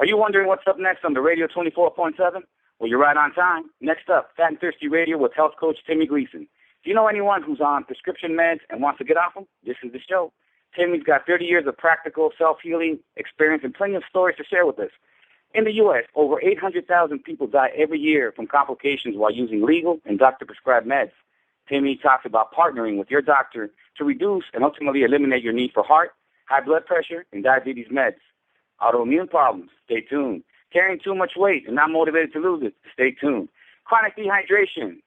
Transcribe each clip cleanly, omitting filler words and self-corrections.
Are you wondering what's up next on the Radio 24.7? Well, you're right on time. Next up, Fat and Thirsty Radio with health coach Timmy Gleason. Do you know anyone who's on prescription meds and wants to get off them? This is the show. Timmy's got 30 years of practical self-healing experience and plenty of stories to share with us. In the U.S., over 800,000 people die every year from complications while using legal and doctor-prescribed meds. Timmy talks about partnering with your doctor to reduce and ultimately eliminate your need for heart, high blood pressure, and diabetes meds. Autoimmune problems, stay tuned. Carrying too much weight and not motivated to lose it, stay tuned. Chronic dehydration.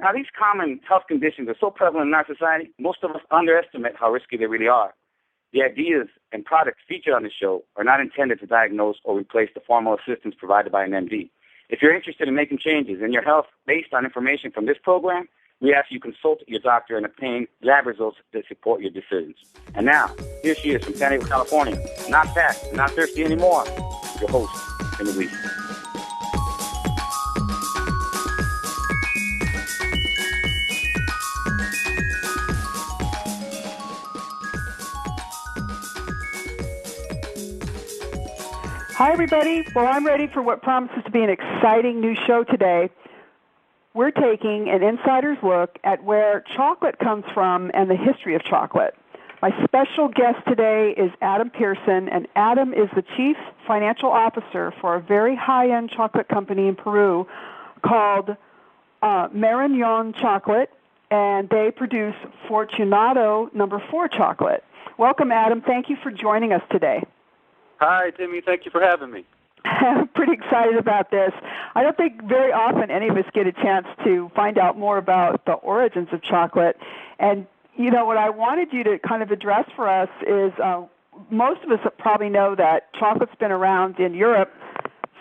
Now, these common health conditions are so prevalent in our society, most of us underestimate how risky they really are. The ideas and products featured on the show are not intended to diagnose or replace the formal assistance provided by an MD. If you're interested in making changes in your health based on information from this program, we ask you consult your doctor and obtain lab results that support your decisions. And now, here she is from San Diego, California. Not fat, not thirsty anymore. Your host, Timmy Gleason. Hi, everybody. Well, I'm ready for what promises to be an exciting new show today. We're taking an insider's look at where chocolate comes from and the history of chocolate. My special guest today is Adam Pearson, and Adam is the Chief Financial Officer for a very high-end chocolate company in Peru called Marañón Chocolate, and they produce Fortunato No. 4 chocolate. Welcome, Adam. Thank you for joining us today. Hi, Timmy. Thank you for having me. I'm pretty excited about this. I don't think very often any of us get a chance to find out more about the origins of chocolate. And, you know, what I wanted you to kind of address for us is most of us probably know that chocolate's been around in Europe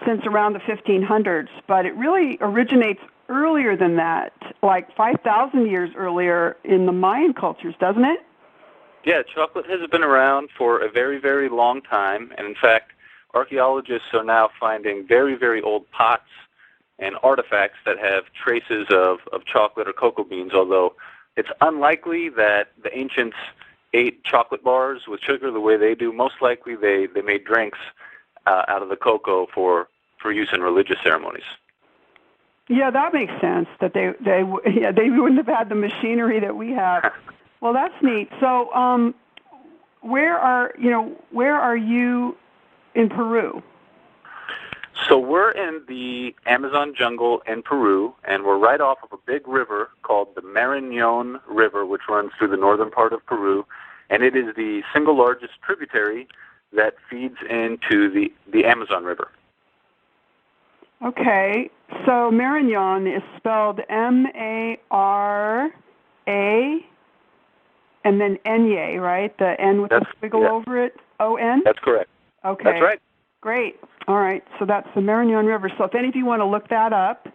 since around the 1500s, but it really originates earlier than that, like 5,000 years earlier in the Mayan cultures, doesn't it? Yeah, chocolate has been around for a very, very long time, and in fact, archaeologists are now finding very, very old pots and artifacts that have traces of chocolate or cocoa beans, although it's unlikely that the ancients ate chocolate bars with sugar the way they do. Most likely they made drinks out of the cocoa for use in religious ceremonies. Yeah, that makes sense, that they wouldn't have had the machinery that we have. Well, that's neat. So, where are you in Peru? So we're in the Amazon jungle in Peru, and we're right off of a big river called the Marañón River, which runs through the northern part of Peru, and it is the single largest tributary that feeds into the Amazon River. Okay, so Marañón is spelled M-A-R-A and then Enye, right? The N with the squiggle over it, O-N? That's correct. Okay. That's right. Great. All right, so that's the Marañón River. So if any of you want to look that up,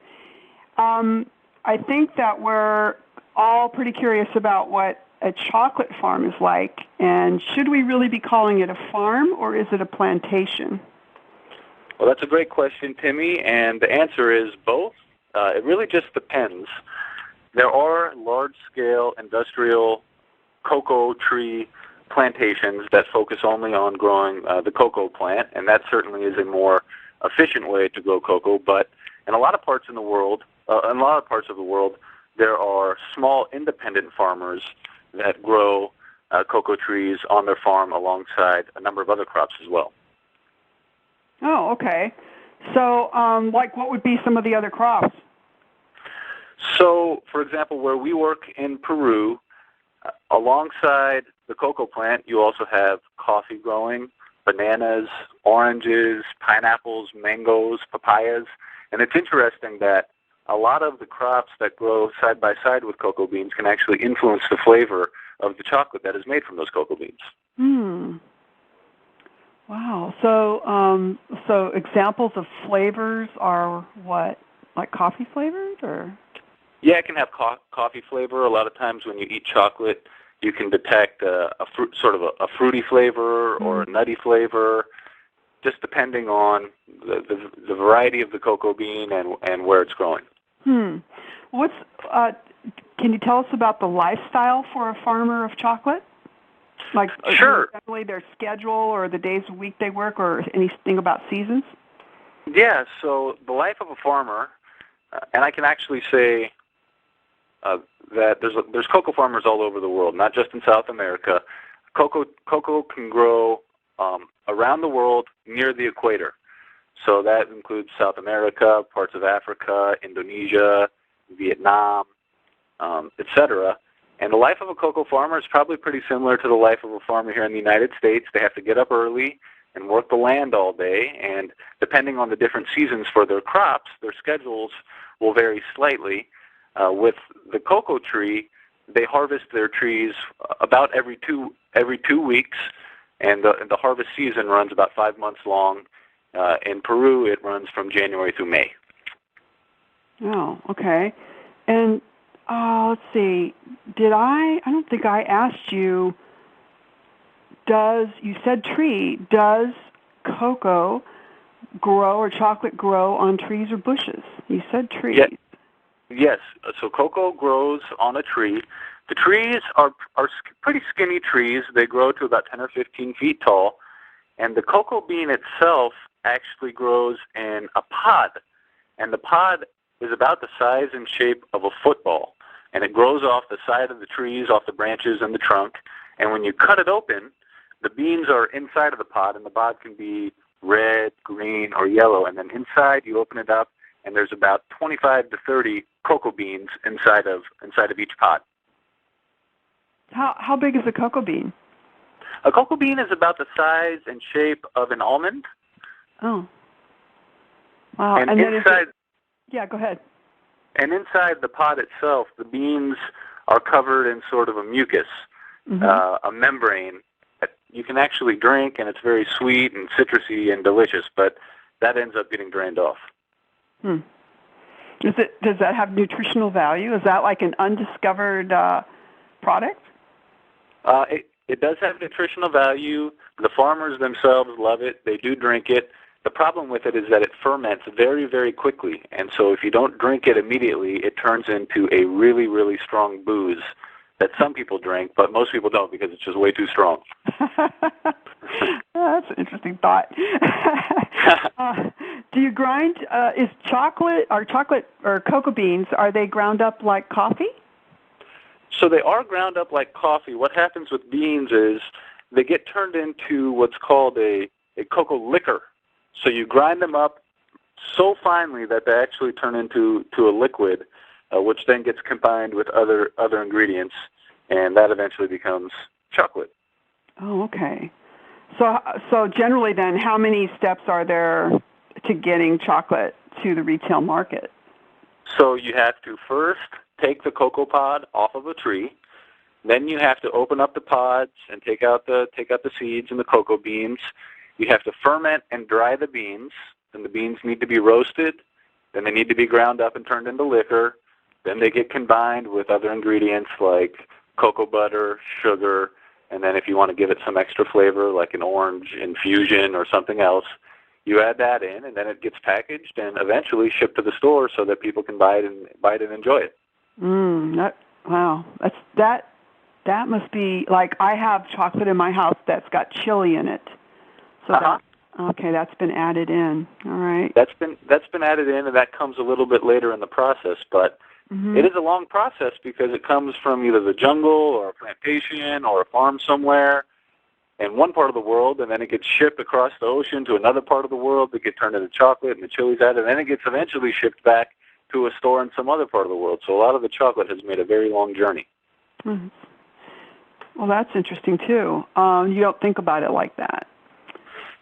I think that we're all pretty curious about what a chocolate farm is like, and should we really be calling it a farm, or is it a plantation? Well, that's a great question, Timmy, and the answer is both. It really just depends. There are large-scale industrial cocoa tree plantations that focus only on growing the cocoa plant, and that certainly is a more efficient way to grow cocoa. But in a lot of parts of the world, there are small independent farmers that grow cocoa trees on their farm alongside a number of other crops as well. Oh, okay. So, like, what would be some of the other crops? So, for example, where we work in Peru, alongside the cocoa plant, you also have coffee growing, bananas, oranges, pineapples, mangoes, papayas. And it's interesting that a lot of the crops that grow side by side with cocoa beans can actually influence the flavor of the chocolate that is made from those cocoa beans. Wow. So examples of flavors are what? Like coffee flavored, or? Yeah, it can have coffee flavor. A lot of times when you eat chocolate, you can detect a fruity flavor or a nutty flavor, just depending on the variety of the cocoa bean and where it's growing. Can you tell us about the lifestyle for a farmer of chocolate? Like, sure. Generally their schedule or the days a week they work, or anything about seasons? Yeah, so the life of a farmer, and I can actually say that there's cocoa farmers all over the world, not just in South America. Cocoa can grow around the world near the equator. So that includes South America, parts of Africa, Indonesia, Vietnam, etc. And the life of a cocoa farmer is probably pretty similar to the life of a farmer here in the United States. They have to get up early and work the land all day, and depending on the different seasons for their crops, their schedules will vary slightly. With the cocoa tree, they harvest their trees about every two weeks, and the harvest season runs about 5 months long. In Peru, it runs from January through May. Oh, okay. And let's see, I don't think I asked you, you said tree, does cocoa grow or chocolate grow on trees or bushes? You said trees. Yeah. Yes, so cocoa grows on a tree. The trees are pretty skinny trees. They grow to about 10 or 15 feet tall, and the cocoa bean itself actually grows in a pod, and the pod is about the size and shape of a football, and it grows off the side of the trees, off the branches and the trunk, and when you cut it open, the beans are inside of the pod, and the pod can be red, green, or yellow, and then inside you open it up, and there's about 25 to 30 cocoa beans inside of each pod. How big is a cocoa bean? A cocoa bean is about the size and shape of an almond. Oh. Wow. And inside, yeah, go ahead. And inside the pod itself, the beans are covered in sort of a mucus, a membrane that you can actually drink, and it's very sweet and citrusy and delicious, but that ends up getting drained off. Does that have nutritional value? Is that like an undiscovered product? It does have nutritional value. The farmers themselves love it. They do drink it. The problem with it is that it ferments very, very quickly, and so if you don't drink it immediately, it turns into a really, really strong booze that some people drink, but most people don't because it's just way too strong. That's an interesting thought. Do you grind, is chocolate or cocoa beans, are they ground up like coffee? So they are ground up like coffee. What happens with beans is they get turned into what's called a cocoa liquor. So you grind them up so finely that they actually turn into a liquid, which then gets combined with other ingredients, and that eventually becomes chocolate. Oh, okay. So generally then, how many steps are there to getting chocolate to the retail market? So you have to first take the cocoa pod off of a tree. Then you have to open up the pods and take out the seeds and the cocoa beans. You have to ferment and dry the beans. Then the beans need to be roasted. Then they need to be ground up and turned into liquor. Then they get combined with other ingredients like cocoa butter, sugar, and then if you want to give it some extra flavor like an orange infusion or something else, you add that in, and then it gets packaged and eventually shipped to the store so that people can buy it and enjoy it. Wow. That must be like, I have chocolate in my house that's got chili in it. So that's been added in. All right. That's been added in, and that comes a little bit later in the process, but it is a long process because it comes from either the jungle or a plantation or a farm somewhere in one part of the world, and then it gets shipped across the ocean to another part of the world to get turned into chocolate, and the chili's added, and then it gets eventually shipped back to a store in some other part of the world. So a lot of the chocolate has made a very long journey. Mm-hmm. Well, that's interesting too. You don't think about it like that.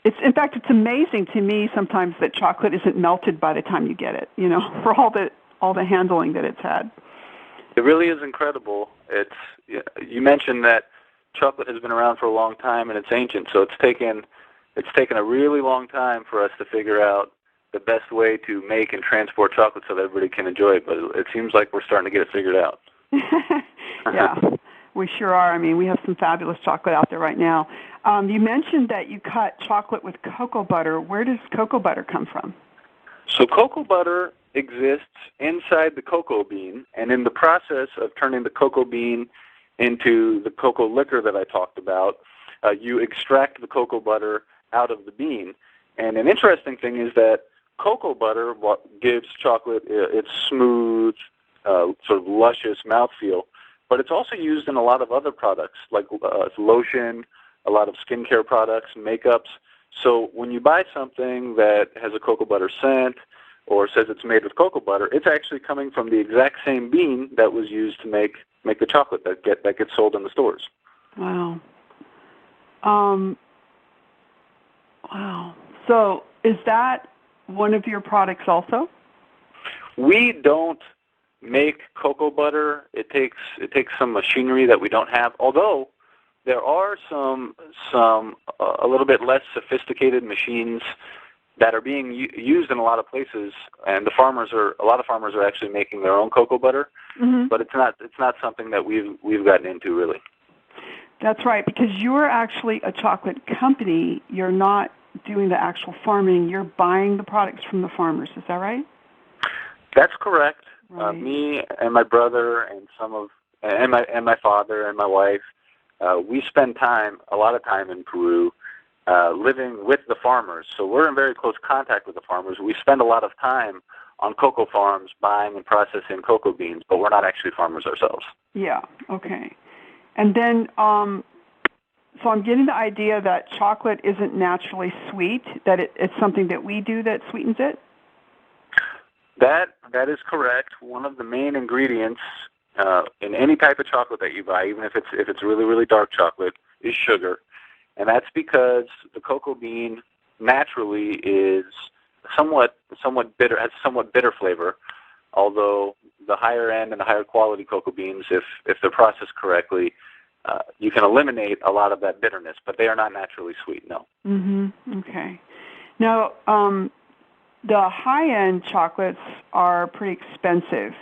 In fact, it's amazing to me sometimes that chocolate isn't melted by the time you get it, for all the handling that it's had. It really is incredible. You mentioned that chocolate has been around for a long time and it's ancient, so it's taken a really long time for us to figure out the best way to make and transport chocolate so that everybody can enjoy it, but it seems like we're starting to get it figured out. Yeah, we sure are. I mean, we have some fabulous chocolate out there right now. You mentioned that you cut chocolate with cocoa butter. Where does cocoa butter come from? So cocoa butter exists inside the cocoa bean, and in the process of turning the cocoa bean into the cocoa liquor that I talked about, you extract the cocoa butter out of the bean. And an interesting thing is that cocoa butter what gives chocolate its smooth, sort of luscious mouthfeel, but it's also used in a lot of other products like lotion, a lot of skincare products, makeups. So when you buy something that has a cocoa butter scent or says it's made with cocoa butter, it's actually coming from the exact same bean that was used to make the chocolate that gets sold in the stores. Wow. Wow. So is that one of your products also? We don't make cocoa butter. It takes some machinery that we don't have. Although there are some a little bit less sophisticated machines that are being used in a lot of places, and a lot of farmers are actually making their own cocoa butter. Mm-hmm. But it's not something that we've gotten into really. That's right, because you're actually a chocolate company. You're not doing the actual farming. You're buying the products from the farmers. Is that right? That's correct. Right. Me and my brother and my father and my wife, we spend a lot of time in Peru, living with the farmers. So we're in very close contact with the farmers. We spend a lot of time on cocoa farms buying and processing cocoa beans, but we're not actually farmers ourselves. Yeah, okay. And then, so I'm getting the idea that chocolate isn't naturally sweet, that it's something that we do that sweetens it? That is correct. One of the main ingredients in any type of chocolate that you buy, even if it's really, really dark chocolate, is sugar. And that's because the cocoa bean naturally is somewhat bitter, has somewhat bitter flavor, although the higher end and the higher quality cocoa beans, if they're processed correctly, you can eliminate a lot of that bitterness, but they are not naturally sweet, no. Mm-hmm. Okay. Now, the high-end chocolates are pretty expensive,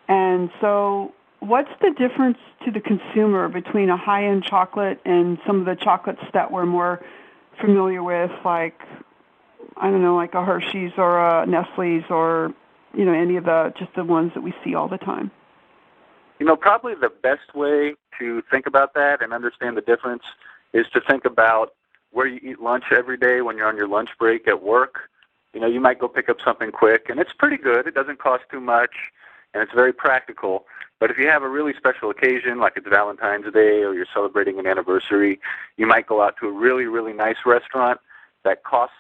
and so what's the difference to the consumer between a high-end chocolate and some of the chocolates that we're more familiar with, like, I don't know, like a Hershey's or a Nestle's or, any of just the ones that we see all the time? Probably the best way to think about that and understand the difference is to think about where you eat lunch every day when you're on your lunch break at work. You might go pick up something quick, and it's pretty good. It doesn't cost too much, and it's very practical. But if you have a really special occasion, like it's Valentine's Day or you're celebrating an anniversary, you might go out to a really, really nice restaurant that costs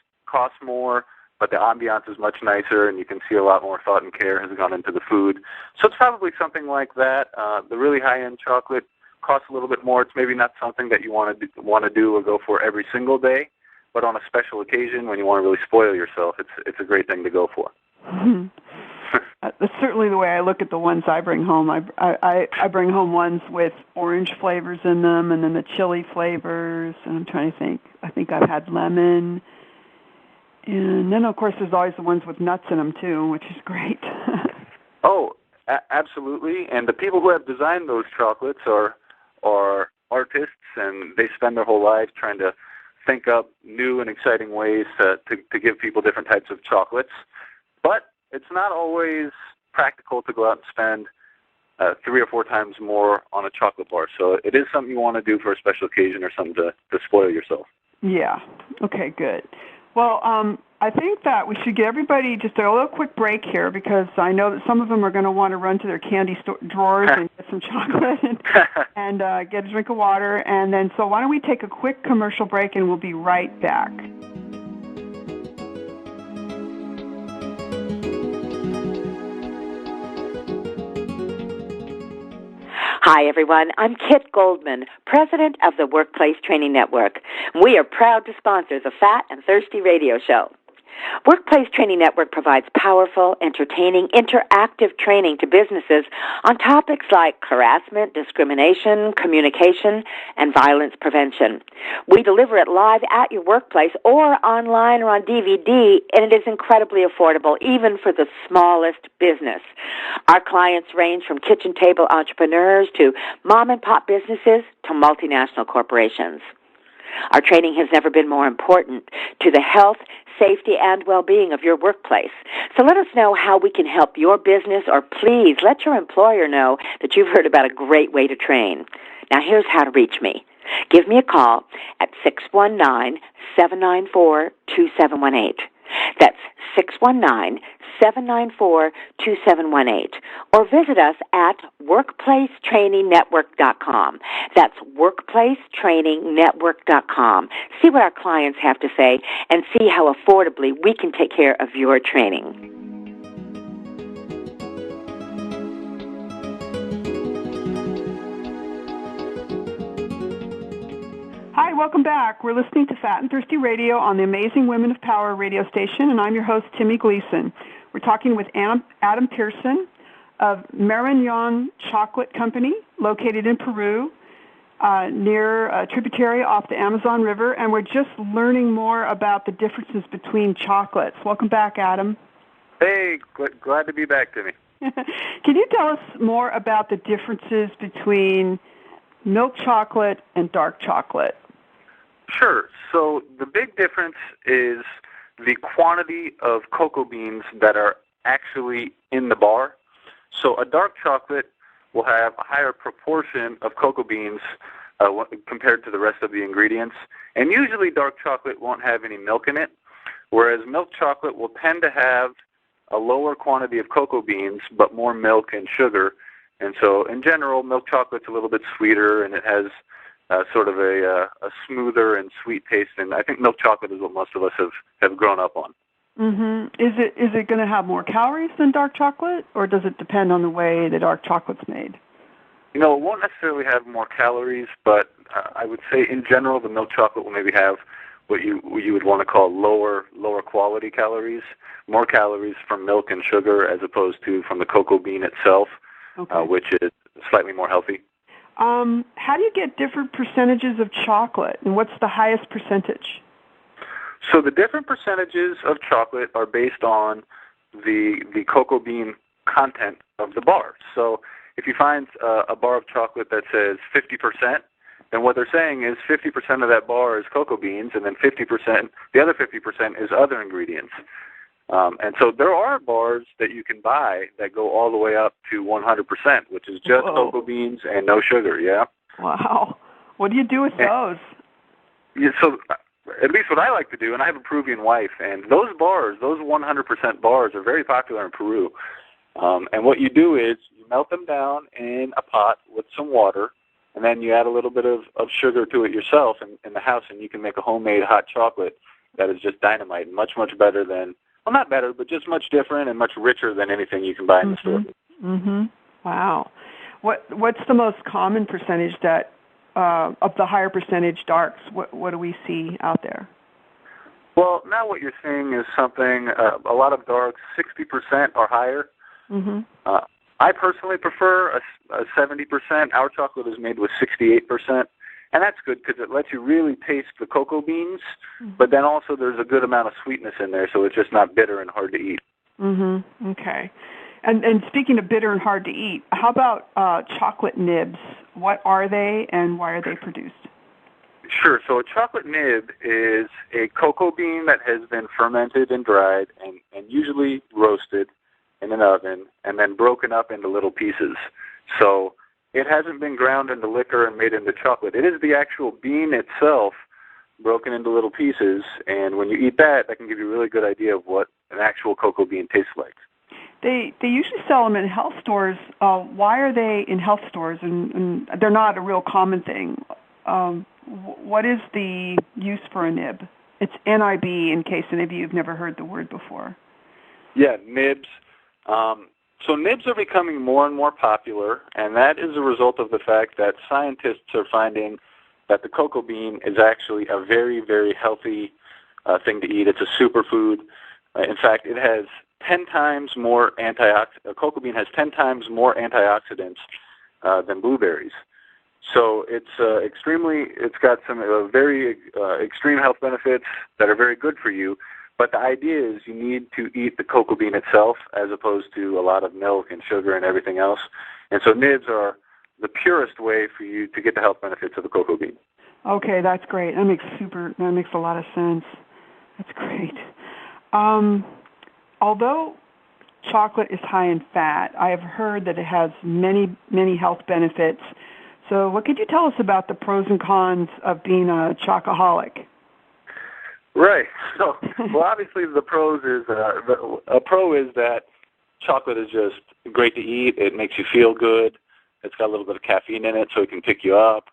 more, but the ambiance is much nicer, and you can see a lot more thought and care has gone into the food. So it's probably something like that. The really high-end chocolate costs a little bit more. It's maybe not something that you want to do or go for every single day, but on a special occasion when you want to really spoil yourself, it's a great thing to go for. That's certainly the way I look at the ones I bring home. I bring home ones with orange flavors in them, and then the chili flavors. And I'm trying to think. I think I've had lemon. And then, of course, there's always the ones with nuts in them, too, which is great. Oh, absolutely. And the people who have designed those chocolates are artists, and they spend their whole lives trying to think up new and exciting ways to give people different types of chocolates. But it's not always practical to go out and spend 3 or 4 times more on a chocolate bar. So it is something you want to do for a special occasion or something to spoil yourself. Yeah. Okay, good. Well, I think that we should give everybody just a little quick break here because I know that some of them are going to want to run to their candy drawers and get some chocolate and get a drink of water. And then, so why don't we take a quick commercial break and we'll be right back. Hi, everyone. I'm Kit Goldman, president of the Workplace Training Network. We are proud to sponsor the Fat and Thirsty radio show. Workplace Training Network provides powerful, entertaining, interactive training to businesses on topics like harassment, discrimination, communication, and violence prevention. We deliver it live at your workplace or online or on DVD, and it is incredibly affordable, even for the smallest business. Our clients range from kitchen table entrepreneurs to mom-and-pop businesses to multinational corporations. Our training has never been more important to the health, safety, and well-being of your workplace. So let us know how we can help your business, or please let your employer know that you've heard about a great way to train. Now, here's how to reach me. Give me a call at 619-794-2718. That's 619-794-2718. Or visit us at workplacetrainingnetwork.com. That's workplacetrainingnetwork.com. See what our clients have to say and see how affordably we can take care of your training. Hi, welcome back. We're listening to Fat and Thirsty Radio on the Amazing Women of Power radio station, and I'm your host, Timmy Gleason. We're talking with Adam Pearson of Marañón Chocolate Company, located in Peru, near a tributary off the Amazon River, and we're just learning more about the differences between chocolates. Welcome back, Adam. Hey, glad to be back, Timmy. Can you tell us more about the differences between milk chocolate and dark chocolate? Sure. So the big difference is the quantity of cocoa beans that are actually in the bar. So a dark chocolate will have a higher proportion of cocoa beans compared to the rest of the ingredients. And usually dark chocolate won't have any milk in it, whereas milk chocolate will tend to have a lower quantity of cocoa beans but more milk and sugar. And so in general, milk chocolate's a little bit sweeter, and it has sort of a smoother and sweet taste. And I think milk chocolate is what most of us have grown up on. Mm-hmm. Is it going to have more calories than dark chocolate, or does it depend on the way the dark chocolate's made? You know, it won't necessarily have more calories, but I would say in general the milk chocolate will maybe have what you would want to call lower quality calories, more calories from milk and sugar as opposed to from the cocoa bean itself, okay. Which is slightly more healthy. How do you get different percentages of chocolate, and what's the highest percentage? So the different percentages of chocolate are based on the cocoa bean content of the bar. So if you find a bar of chocolate that says 50%, then what they're saying is 50% of that bar is cocoa beans, and then the other 50% is other ingredients. And so there are bars that you can buy that go all the way up to 100%, which is just cocoa beans and no sugar, yeah? Wow. What do you do with those? Yeah, so at least what I like to do, and I have a Peruvian wife, and those 100% bars are very popular in Peru. And what you do is you melt them down in a pot with some water, and then you add a little bit of sugar to it yourself in the house, and you can make a homemade hot chocolate that is just dynamite, much, much better than, well, not better, but just much different and much richer than anything you can buy in the store. Mm-hmm. Wow. What's the most common percentage that of the higher percentage darks? What do we see out there? Well, now what you're seeing is something, a lot of darks, 60% or higher. Mm-hmm. I personally prefer a 70%. Our chocolate is made with 68%, and that's good because it lets you really taste the cocoa beans, but then also there's a good amount of sweetness in there, so it's just not bitter and hard to eat. Mm-hmm. Okay. And speaking of bitter and hard to eat, how about chocolate nibs? What are they, and why are they produced? Sure. So a chocolate nib is a cocoa bean that has been fermented and dried and usually roasted in an oven and then broken up into little pieces. So it hasn't been ground into liquor and made into chocolate. It is the actual bean itself broken into little pieces, and when you eat that can give you a really good idea of what an actual cocoa bean tastes like. They usually sell them in health stores. Why are they in health stores? And they're not a real common thing. What is the use for a nib? It's NIB, in case any of you have never heard the word before. Yeah, nibs. So nibs are becoming more and more popular, and that is a result of the fact that scientists are finding that the cocoa bean is actually a very, very healthy thing to eat. It's a superfood. In fact, it has 10 times more cocoa bean has 10 times more antioxidants than blueberries. So it's got some very extreme health benefits that are very good for you. But the idea is you need to eat the cocoa bean itself as opposed to a lot of milk and sugar and everything else. And so nibs are the purest way for you to get the health benefits of the cocoa bean. Okay, that's great. That makes a lot of sense. That's great. Although chocolate is high in fat, I have heard that it has many, many health benefits. So what could you tell us about the pros and cons of being a chocoholic? Right. So, well, obviously the pros is a pro is that chocolate is just great to eat. It makes you feel good. It's got a little bit of caffeine in it, so it can pick you up,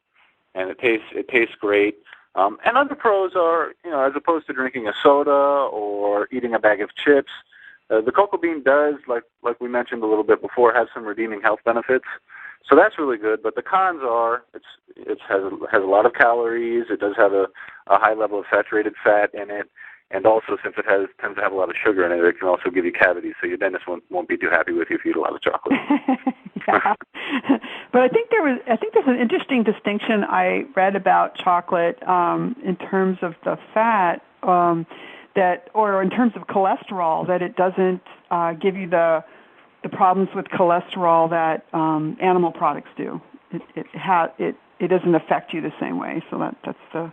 and it tastes great. And other pros are, as opposed to drinking a soda or eating a bag of chips, the cocoa bean does, like we mentioned a little bit before, have some redeeming health benefits. So that's really good. But the cons are it has a lot of calories. It does have a high level of saturated fat in it, and also since it tends to have a lot of sugar in it, it can also give you cavities. So your dentist won't be too happy with you if you eat a lot of chocolate. Yeah. But I think there's an interesting distinction I read about chocolate in terms of the fat or in terms of cholesterol, that it doesn't give you the problems with cholesterol that animal products do. It doesn't affect you the same way. So that's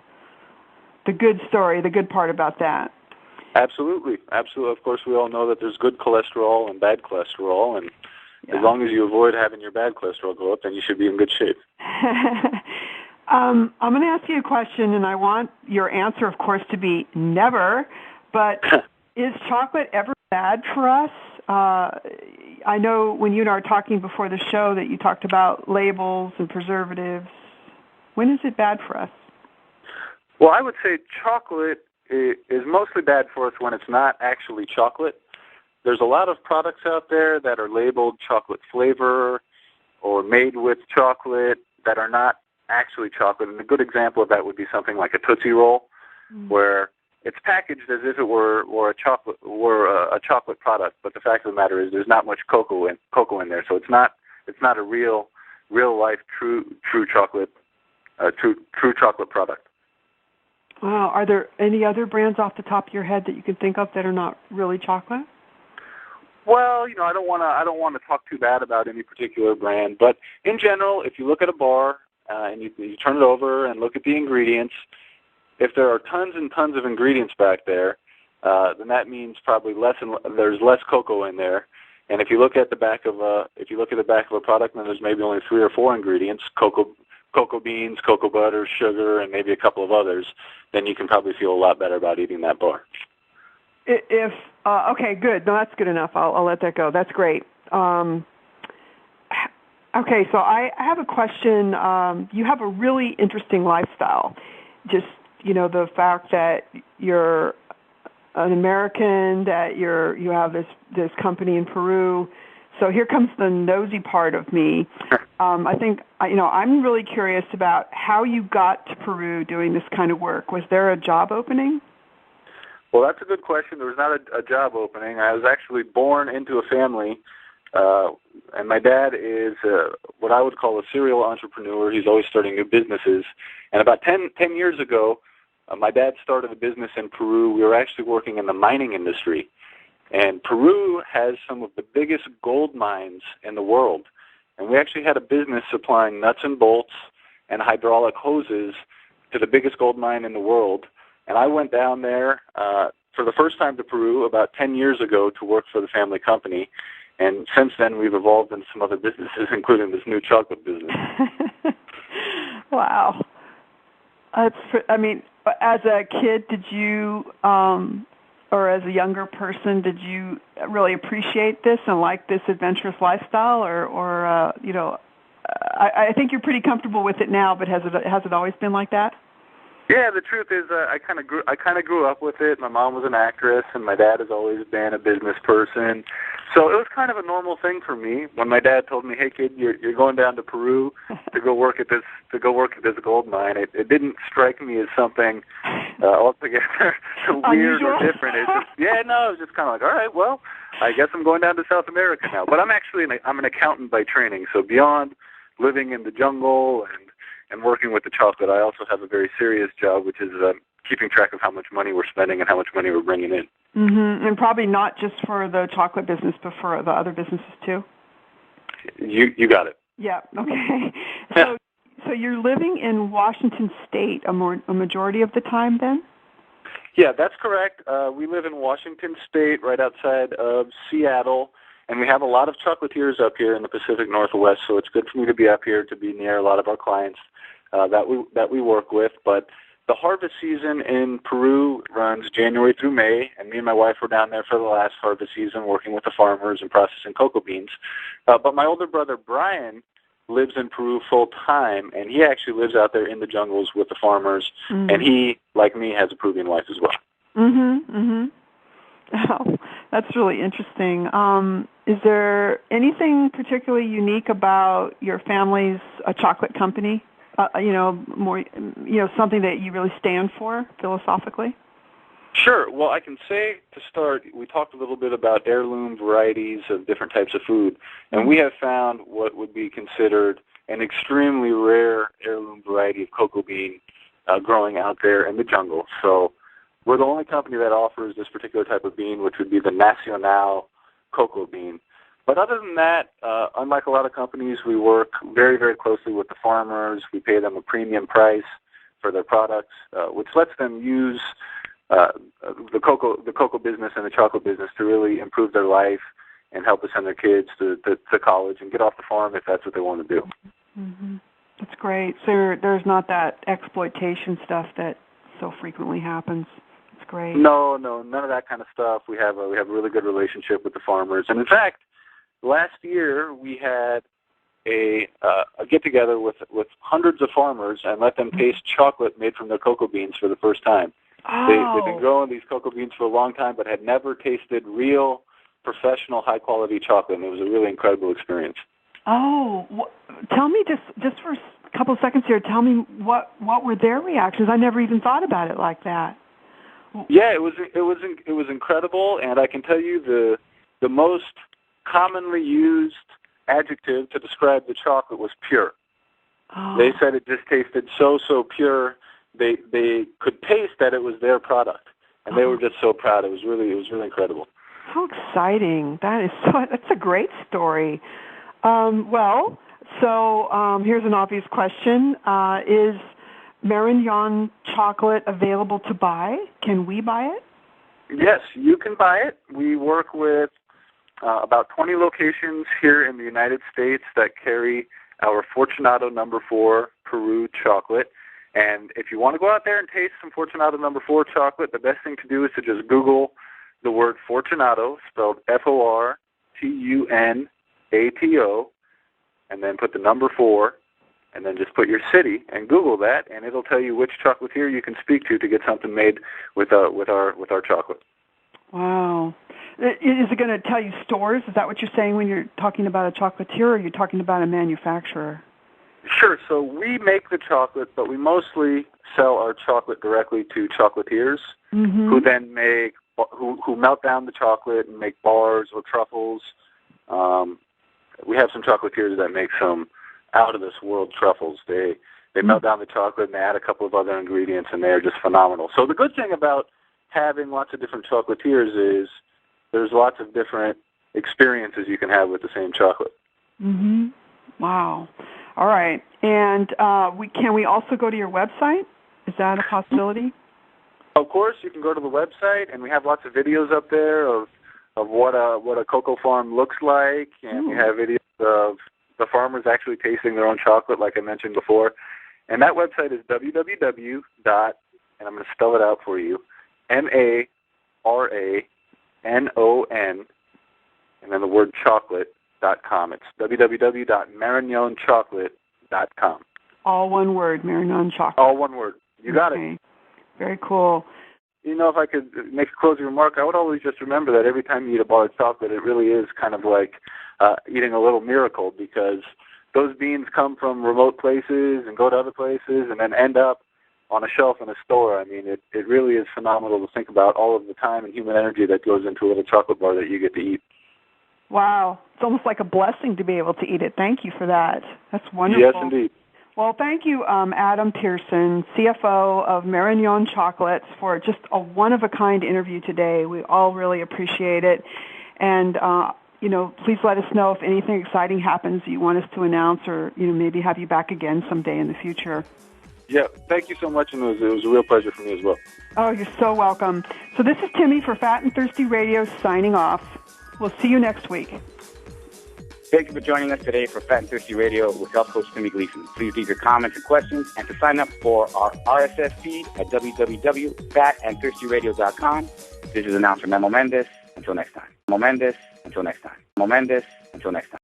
the good story, the good part about that. Absolutely. Of course, we all know that there's good cholesterol and bad cholesterol, and as long as you avoid having your bad cholesterol go up, then you should be in good shape. I'm going to ask you a question, and I want your answer, of course, to be never, but is chocolate ever bad for us? I know when you and I were talking before the show that you talked about labels and preservatives. When is it bad for us? Well, I would say chocolate is mostly bad for us when it's not actually chocolate. There's a lot of products out there that are labeled chocolate flavor or made with chocolate that are not actually chocolate. And a good example of that would be something like a Tootsie Roll, where it's packaged as if it were a chocolate product, but the fact of the matter is there's not much cocoa in there, so it's not a real life true chocolate product. Wow. Are there any other brands off the top of your head that you can think of that are not really chocolate? Well, I don't want to talk too bad about any particular brand, but in general, if you look at a bar and you turn it over and look at the ingredients, if there are tons and tons of ingredients back there, then that means probably there's less cocoa in there. And if you look at the back of a product, then there's maybe only 3 or 4 ingredients: cocoa beans, cocoa butter, sugar, and maybe a couple of others. Then you can probably feel a lot better about eating that bar. Okay, good. No, that's good enough. I'll let that go. That's great. Okay, so I have a question. You have a really interesting lifestyle. Just, the fact that you're an American, that you have this company in Peru. So here comes the nosy part of me. I think, I'm really curious about how you got to Peru doing this kind of work. Was there a job opening? Well, that's a good question. There was not a job opening. I was actually born into a family, and my dad is what I would call a serial entrepreneur. He's always starting new businesses. And about 10 years ago, my dad started a business in Peru. We were actually working in the mining industry. And Peru has some of the biggest gold mines in the world. And we actually had a business supplying nuts and bolts and hydraulic hoses to the biggest gold mine in the world. And I went down there for the first time to Peru about 10 years ago to work for the family company. And since then, we've evolved into some other businesses, including this new chocolate business. Wow. As a kid, did you, or as a younger person, did you really appreciate this and like this adventurous lifestyle? I think you're pretty comfortable with it now, but has it always been like that? Yeah, the truth is, I kind of grew up with it. My mom was an actress, and my dad has always been a business person. So it was kind of a normal thing for me. When my dad told me, "Hey, kid, you're going down to Peru to go work at this gold mine," it didn't strike me as something altogether weird or different. It was just kind of like, all right, well, I guess I'm going down to South America now. But I'm an accountant by training, so beyond living in the jungle and working with the chocolate, I also have a very serious job, which is keeping track of how much money we're spending and how much money we're bringing in. Mm-hmm. And probably not just for the chocolate business, but for the other businesses too? You got it. Yeah, okay. So you're living in Washington State a majority of the time then? Yeah, that's correct. We live in Washington State, right outside of Seattle. And we have a lot of chocolatiers up here in the Pacific Northwest, so it's good for me to be up here to be near a lot of our clients that we work with. But the harvest season in Peru runs January through May, and me and my wife were down there for the last harvest season working with the farmers and processing cocoa beans. But my older brother, Brian, lives in Peru full-time, and he actually lives out there in the jungles with the farmers, and he, like me, has a Peruvian wife as well. Oh, that's really interesting. Is there anything particularly unique about your family's chocolate company? Something that you really stand for philosophically? Sure. Well, I can say to start, we talked a little bit about heirloom varieties of different types of food, and we have found what would be considered an extremely rare heirloom variety of cocoa bean growing out there in the jungle. So we're the only company that offers this particular type of bean, which would be the Nacional cocoa bean. But other than that, unlike a lot of companies, we work very, very closely with the farmers. We pay them a premium price for their products, which lets them use the cocoa business and the chocolate business to really improve their life and help us send their kids to college and get off the farm if that's what they want to do. That's great. So there's not that exploitation stuff that so frequently happens. It's great. No, none of that kind of stuff. We have a really good relationship with the farmers, and in fact, last year we had a get-together with hundreds of farmers and let them taste chocolate made from their cocoa beans for the first time. They've been growing these cocoa beans for a long time, but had never tasted real, professional, high-quality chocolate, and it was a really incredible experience. Tell me just for a couple of seconds here. Tell me what were their reactions? I never even thought about it like that. Yeah, it was incredible, and I can tell you the most commonly used adjective to describe the chocolate was pure. They said it just tasted so pure. They could taste that it was their product, and they were just so proud. It was really incredible. How exciting! That's a great story. Here's an obvious question: is Marignon chocolate available to buy? Can we buy it? Yes, you can buy it. We work with about 20 locations here in the United States that carry our Fortunato No. 4 Peru chocolate. And if you want to go out there and taste some Fortunato No. 4 chocolate, the best thing to do is to just Google the word Fortunato, spelled Fortunato, and then put the number 4, and then just put your city and Google that, and it'll tell you which chocolatier you can speak to get something made with our chocolate. Wow. Is it going to tell you stores? Is that what you're saying when you're talking about a chocolatier, or are you talking about a manufacturer? Sure. So we make the chocolate, but we mostly sell our chocolate directly to chocolatiers who then who melt down the chocolate and make bars or truffles. We have some chocolatiers that make some out-of-this-world truffles. They melt down the chocolate and they add a couple of other ingredients, and they're just phenomenal. So the good thing about having lots of different chocolatiers is there's lots of different experiences you can have with the same chocolate. Wow. All right. And can we also go to your website? Is that a possibility? Of course, you can go to the website, and we have lots of videos up there of what a cocoa farm looks like, and we have videos of the farmers actually tasting their own chocolate, like I mentioned before. And that website is www. And I'm going to spell it out for you, MARANON, and then the word chocolate.com. It's www.marignonchocolate.com. All one word, Marignon chocolate. All one word. You got it. Very cool. You know, if I could make a closing remark, I would always just remember that every time you eat a bar of chocolate, it really is kind of like eating a little miracle, because those beans come from remote places and go to other places and then end up on a shelf in a store. I mean, it really is phenomenal to think about all of the time and human energy that goes into a little chocolate bar that you get to eat. Wow. It's almost like a blessing to be able to eat it. Thank you for that. That's wonderful. Yes, indeed. Well, thank you, Adam Pearson, CFO of Marignon Chocolates, for just a one-of-a-kind interview today. We all really appreciate it. And, please let us know if anything exciting happens you want us to announce, or, maybe have you back again someday in the future. Yeah, thank you so much, and it was a real pleasure for me as well. Oh, you're so welcome. So this is Timmy for Fat and Thirsty Radio signing off. We'll see you next week. Thank you for joining us today for Fat and Thirsty Radio with health coach Timmy Gleason. Please leave your comments and questions, and to sign up for our RSS feed at www.fatandthirstyradio.com. This is announcer Memo Mendez. Until next time. Until next time.